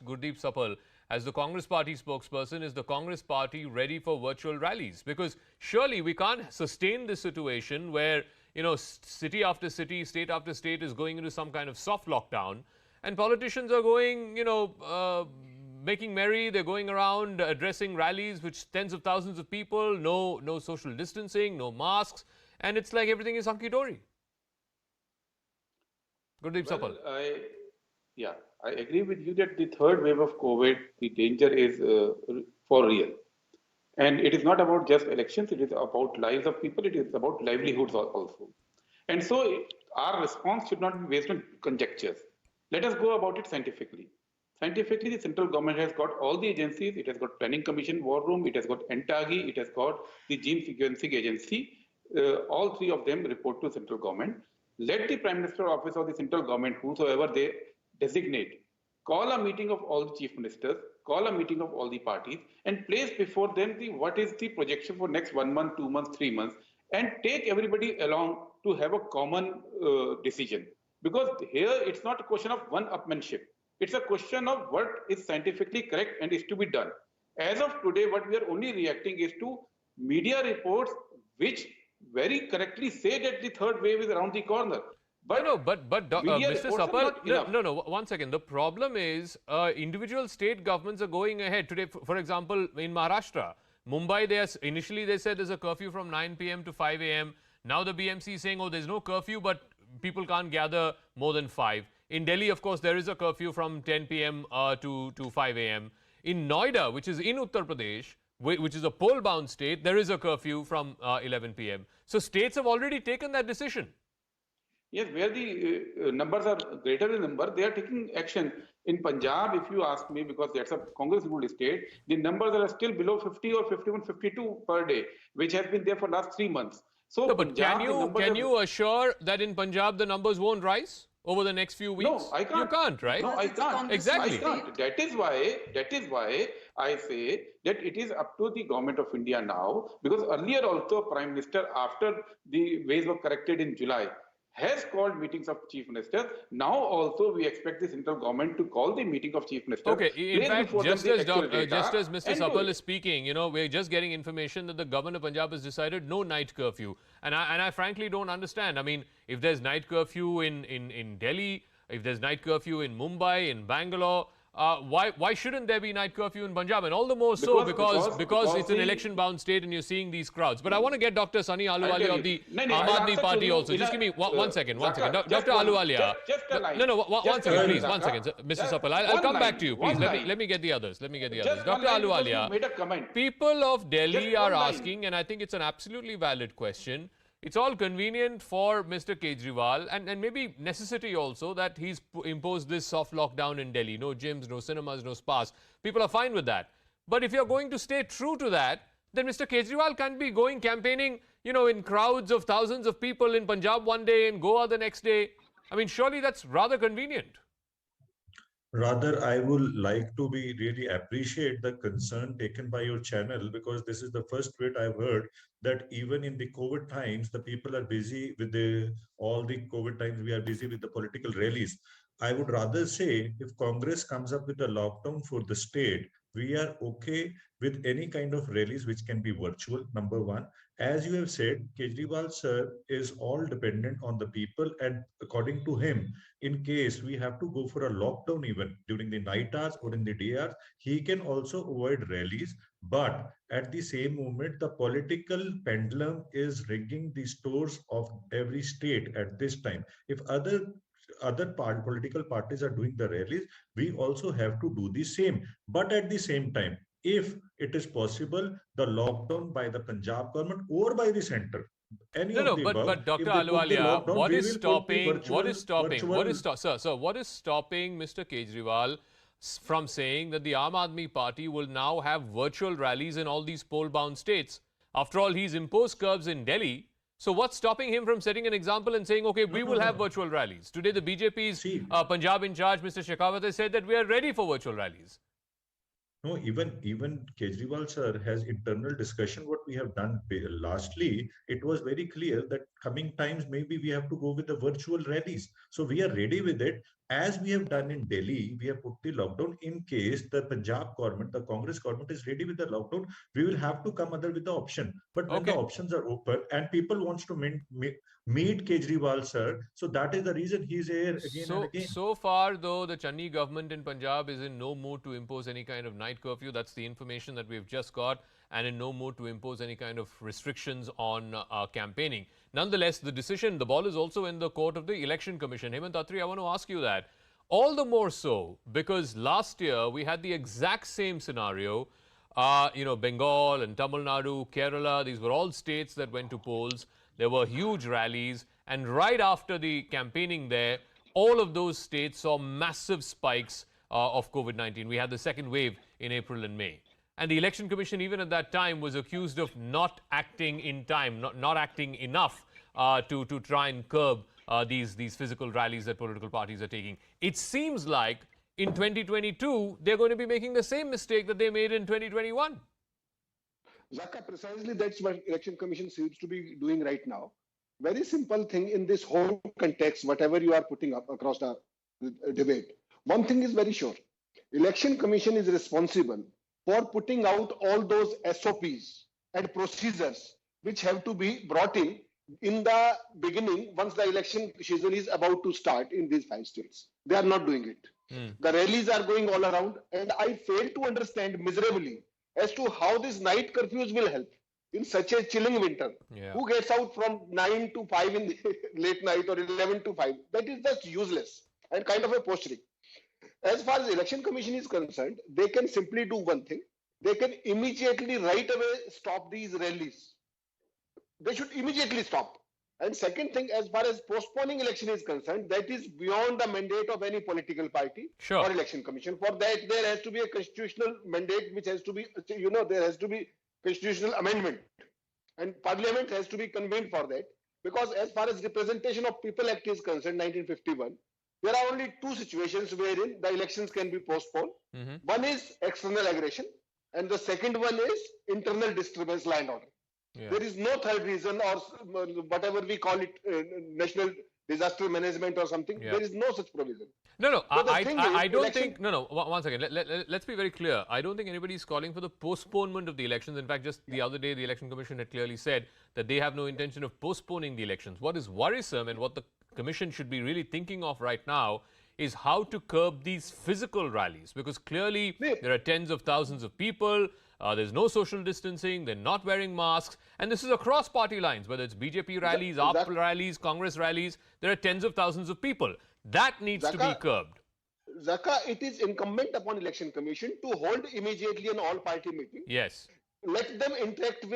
Gurdeep Sapal, as the Congress Party spokesperson, is the Congress Party ready for virtual rallies? Because surely we can't sustain this situation where, city after city, state after state is going into some kind of soft lockdown, and politicians are going, making merry. They're going around addressing rallies, which tens of thousands of people, no social distancing, no masks, and it's like everything is hunky dory. Gurdeep Well, Sapal. I agree with you that the third wave of COVID, the danger is for real. And it is not about just elections, it is about lives of people, it is about livelihoods also. And so our response should not be based on conjectures. Let us go about it scientifically. Scientifically, the central government has got all the agencies, it has got Planning Commission, War Room, it has got NTAGI, it has got the Gene Sequencing Agency. All three of them report to central government. Let the Prime Minister office or the central government, whosoever they designate, call a meeting of all the chief ministers, call a meeting of all the parties, and place before them what is the projection for next 1 month, 2 months, 3 months, and take everybody along to have a common decision. Because here it's not a question of one-upmanship. It's a question of what is scientifically correct and is to be done. As of today, what we are only reacting is to media reports which very correctly say that the third wave is around the corner. But Mr. reports are Sapal, not enough. no, 1 second. The problem is individual state governments are going ahead today. For example, in Maharashtra, Mumbai, initially they said there's a curfew from 9 p.m. to 5 a.m. Now the BMC is saying, oh, there's no curfew, but people can't gather more than 5. In Delhi, of course, there is a curfew from 10 p.m. to 5 a.m. In Noida, which is in Uttar Pradesh, which is a poll-bound state, there is a curfew from 11 p.m. So states have already taken that decision. Yes, where the numbers are greater in number, they are taking action. In Punjab, if you ask me, because that's a Congress-ruled state, the numbers are still below 50 or 51, 52 per day, which has been there for last 3 months. So, No, but Punjab, can you assure that in Punjab the numbers won't rise over the next few weeks? No, I can't. You can't, right? No, I can't. Exactly. I can't. That is why I say that it is up to the government of India now, because earlier also Prime Minister, after the ways were corrected in July, has called meetings of chief ministers. Now also we expect the central government to call the meeting of chief ministers. Okay, in fact, just as Mr. Sapal is speaking, we're just getting information that the governor of Punjab has decided no night curfew. And I frankly don't understand. I mean, if there's night curfew in Delhi, if there's night curfew in Mumbai, in Bangalore, why shouldn't there be night curfew in Punjab? And all the more so because it's an election-bound state and you're seeing these crowds. But I want to get Dr. Sunny Ahluwalia of the Aam Aadmi Party also. Just give me one second. Dr. Ahluwalia. No, 1 second, please. 1 second, Mr. Sapal. I'll come back to you, please. Let me get the others. Dr. Ahluwalia, people of Delhi are asking, and I think it's an absolutely valid question. It's all convenient for Mr. Kejriwal and maybe necessity also that he's imposed this soft lockdown in Delhi. No gyms, no cinemas, no spas. People are fine with that. But if you're going to stay true to that, then Mr. Kejriwal can't be going campaigning, in crowds of thousands of people in Punjab one day and Goa the next day. I mean, surely that's rather convenient. Rather, I would like to be really appreciate the concern taken by your channel, because this is the first bit I've heard that even in the COVID times, the people are busy with all the COVID times, we are busy with the political rallies. I would rather say if Congress comes up with a lockdown for the state, we are okay with any kind of rallies which can be virtual, number one. As you have said, Kejriwal sir is all dependent on the people, and according to him, in case we have to go for a lockdown even during the night hours or in the day hours, he can also avoid rallies. But at the same moment, the political pendulum is ringing the stores of every state at this time. If political parties are doing the rallies, we also have to do the same. But at the same time, if it is possible, the lockdown by the Punjab government or by the center, but Dr. Ahluwalia, what is stopping Mr. Kejriwal from saying that the Aam Aadmi Party will now have virtual rallies in all these poll-bound states? After all, he's imposed curbs in Delhi. So what's stopping him from setting an example and saying, okay, we will have virtual rallies? Today, the BJP's Punjab in charge, Mr. Shekhawat, has said that we are ready for virtual rallies. No, even Kejriwal sir has internal discussion. What we have done lastly, it was very clear that coming times maybe we have to go with the virtual rallies. So we are ready with it. as we have done in Delhi, we have put the lockdown in case the Punjab government, the Congress government is ready with the lockdown, we will have to come other with the option. But when the Okay. options are open and people wants to meet Kejriwal, sir, so that is the reason he's here again and again. So far, though, the Channi government in Punjab is in no mood to impose any kind of night curfew. That's the information that we've just got, and in no mood to impose any kind of restrictions on campaigning. Nonetheless, the decision, the ball is also in the court of the Election Commission. Hemant Attri, I want to ask you that. All the more so because last year we had the exact same scenario. Bengal and Tamil Nadu, Kerala, these were all states that went to polls. There were huge rallies. And right after the campaigning there, all of those states saw massive spikes of COVID-19. We had the second wave in April and May. And the Election Commission, even at that time, was accused of not acting in time, not acting enough to try and curb these physical rallies that political parties are taking. It seems like in 2022, they're going to be making the same mistake that they made in 2021. Zaka, precisely that's what Election Commission seems to be doing right now. Very simple thing in this whole context, whatever you are putting up across the debate. One thing is very sure. Election Commission is responsible for putting out all those SOPs and procedures which have to be brought in the beginning once the election season is about to start in these 5 states. They are not doing it. The rallies are going all around, and I fail to understand miserably as to how these night curfews will help in such a chilling winter. Yeah. Who gets out from 9 to 5 in the late night or 11 to 5? That is just useless and kind of a posturing. As far as the Election Commission is concerned, they can simply do one thing. They can immediately, right away, stop these rallies. They should immediately stop. And second thing, as far as postponing election is concerned, that is beyond the mandate of any political party Sure. or election commission. For that, there has to be a constitutional mandate, which has to be, there has to be constitutional amendment. And parliament has to be convened for that. Because as far as Representation of People Act is concerned, 1951, there are only 2 situations wherein the elections can be postponed. One is external aggression, and the second one is internal disturbance, law and order. Yeah. There is no third reason, or whatever we call it, national disaster management or something. Yeah. There is no such provision. No, But the I thing don't is, think, no, one second. Let's be very clear. I don't think anybody is calling for the postponement of the elections. In fact, just the other day, the Election Commission had clearly said that they have no intention of postponing the elections. What is worrisome and what the Commission should be really thinking of right now is how to curb these physical rallies, because clearly there are tens of thousands of people. There's no social distancing. They're not wearing masks. And this is across party lines, whether it's BJP rallies, AAP rallies, Congress rallies. There are tens of thousands of people. That needs to be curbed. Zaka, it is incumbent upon Election Commission to hold immediately an all-party meeting. Yes. Let them interact with